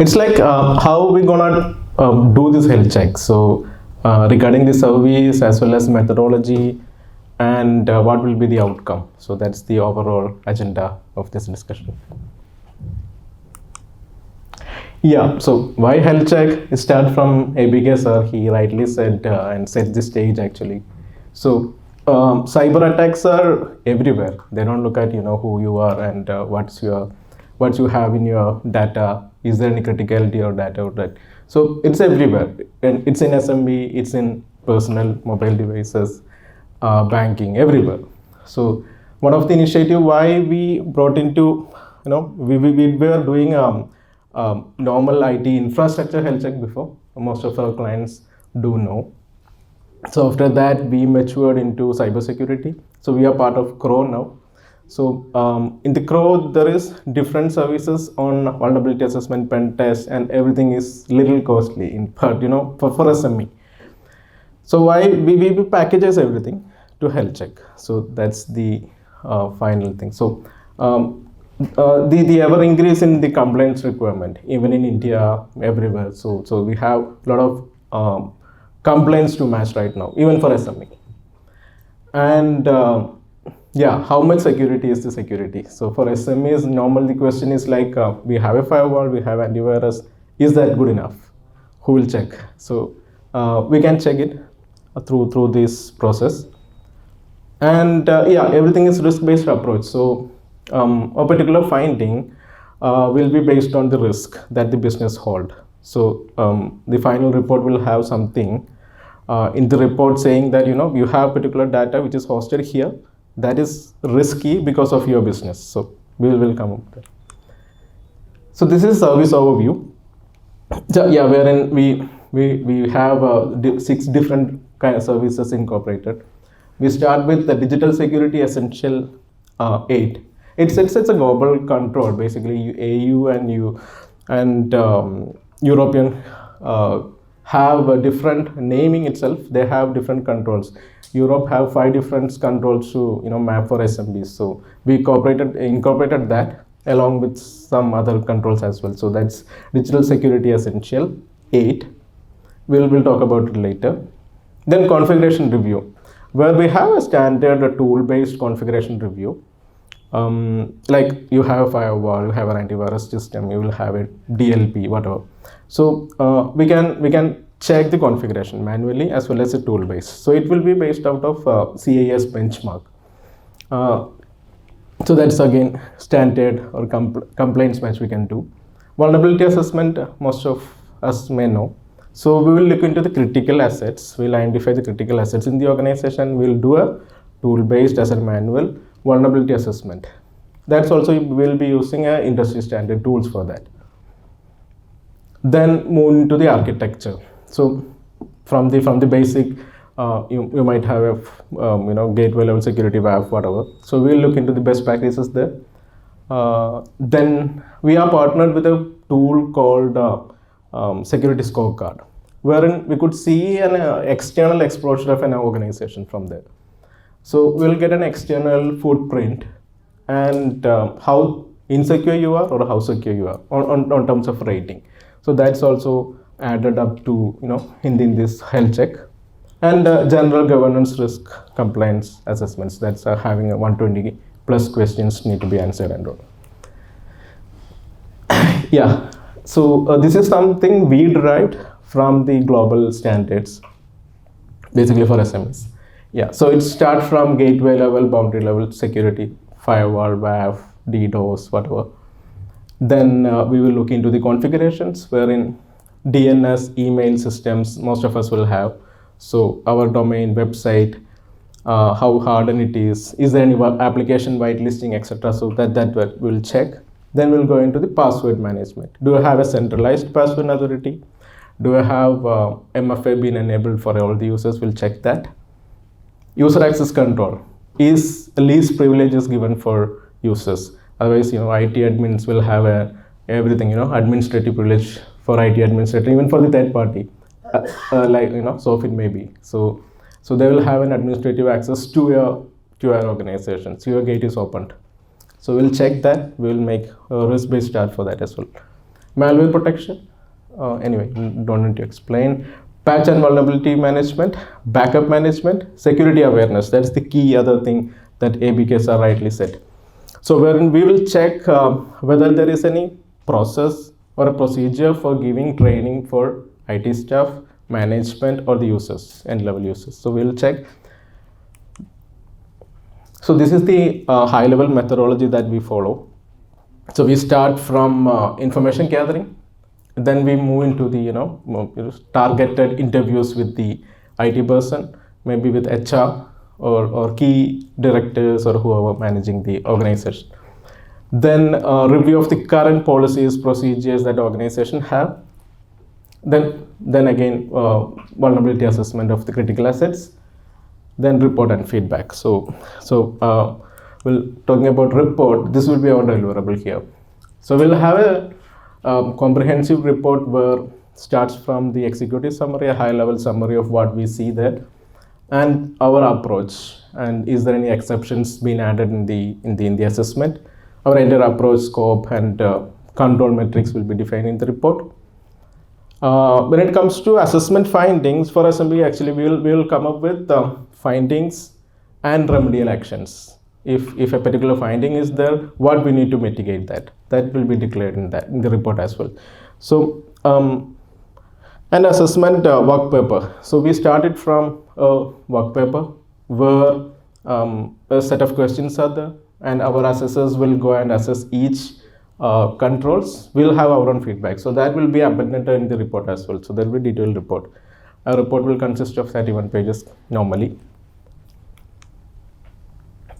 It's like how we gonna do this health check. So regarding the service as well as methodology and what will be the outcome. So that's the overall agenda of this discussion. Yeah, so why health check? Start from ABK sir, he rightly said and set the stage actually. So cyber attacks are everywhere. They don't look at who you are and what you have in your data. Is there any criticality or data or that? So it's everywhere, and it's in SMB, it's in personal mobile devices, banking, everywhere. So one of the initiative why we brought into we were doing normal IT infrastructure health check before. Most of our clients do know. So after that, we matured into cybersecurity. So we are part of CRO now. So in the CRO, there is different services on vulnerability assessment, pen test, and everything is little costly in part, for SME. So why we packages everything to health check. So that's the final thing. So the ever increase in the compliance requirement, even in India, everywhere. So we have a lot of complaints to match right now, even for SME. And yeah, how much security is the security? So for SMEs, normally the question is like, we have a firewall, we have antivirus. Is that good enough? Who will check? So we can check it through this process. And yeah, everything is risk-based approach. So a particular finding will be based on the risk that the business hold. So the final report will have something in the report saying that you have particular data which is hosted here that is risky because of your business. So we will come up there. So this is service overview. So yeah, wherein we have 6 different kind of services incorporated. We start with the digital security essential 8. It's a global control. Basically, AU and European have a different naming itself. They have different controls. Europe have 5 different controls to map for SMBs. So we incorporated that along with some other controls as well. So that's digital security essential 8. We'll talk about it later. Then configuration review, where we have a standard tool-based configuration review. Like you have a firewall, you have an antivirus system, you will have a DLP, whatever. So we can check the configuration manually as well as a tool based. So it will be based out of CIS benchmark. So that's again standard or complaints match we can do. Vulnerability assessment, most of us may know. So we will look into the critical assets. We'll identify the critical assets in the organization. We'll do a tool based as a manual vulnerability assessment. That's also we'll be using a industry standard tools for that. Then move into the architecture. So from the basic, you might have a gateway level security WAF, whatever. So we'll look into the best practices there. Then we are partnered with a tool called security scorecard, wherein we could see an external exposure of an organization from there. So we'll get an external footprint and how insecure you are or how secure you are on terms of rating. So that's also added up to in this health check. And general governance risk compliance assessments, that's having a 120 plus questions need to be answered and all. Yeah, so this is something we derived from the global standards basically for SMEs. Yeah, so it starts from gateway level, boundary level security, firewall, WAF, DDoS, whatever. Then we will look into the configurations, wherein DNS, email systems, most of us will have. So our domain, website, how hardened it is there any application whitelisting, etc. So that we'll check. Then we'll go into the password management. Do I have a centralized password authority? Do I have MFA being enabled for all the users? We'll check that. User access control. Is least privileges given for users? Otherwise, IT admins will have everything, administrative privilege for IT administrator, even for the third party, like Soffit maybe. So they will have an administrative access to your organization. So your gate is opened. So we'll check that. We'll make a risk-based chart for that as well. malware protection. Anyway, don't need to explain. Patch and vulnerability management, backup management, security awareness. That's the key other thing that ABKs are rightly said. So wherein we will check whether there is any process or a procedure for giving training for IT staff, management, or the users, end-level users. So we'll check. So this is the high-level methodology that we follow. So we start from information gathering, then we move into the targeted interviews with the IT person, maybe with HR or key directors or whoever managing the organization. Then review of the current policies, procedures that the organization have. Then again vulnerability assessment of the critical assets. Then report and feedback. So we'll talking about report. This will be our deliverable here. So we'll have a comprehensive report where starts from the executive summary, a high-level summary of what we see there, and our approach, and is there any exceptions being added in the assessment. Our entire approach, scope, and control metrics will be defined in the report. When it comes to assessment findings for assembly, actually we will come up with findings and remedial actions. If a particular finding is there, what we need to mitigate that will be declared in the report as well. So and assessment work paper. So we started from a work paper where a set of questions are there, and our assessors will go and assess each controls. We'll have our own feedback. So that will be abundant in the report as well. So there will be detailed report. Our report will consist of 31 pages normally.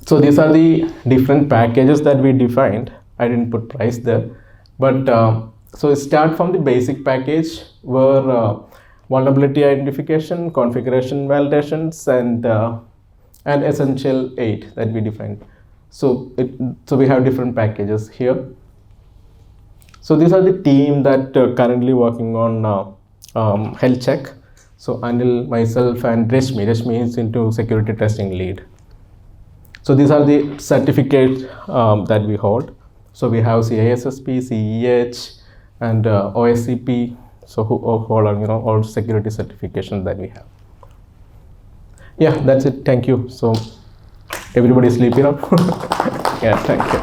So these are the different packages that we defined. I didn't put price there, but so start from the basic package where vulnerability identification, configuration validations, and essential 8 that we defined. So we have different packages here. So these are the team that currently working on health check. So Anil, myself, and Reshmi is into security testing lead. So these are the certificates that we hold. So we have CISSP, CEH, and OSCP. So who hold on, all security certifications that we have. Yeah, that's it. Thank you. So everybody sleeping up. Yeah, thank you.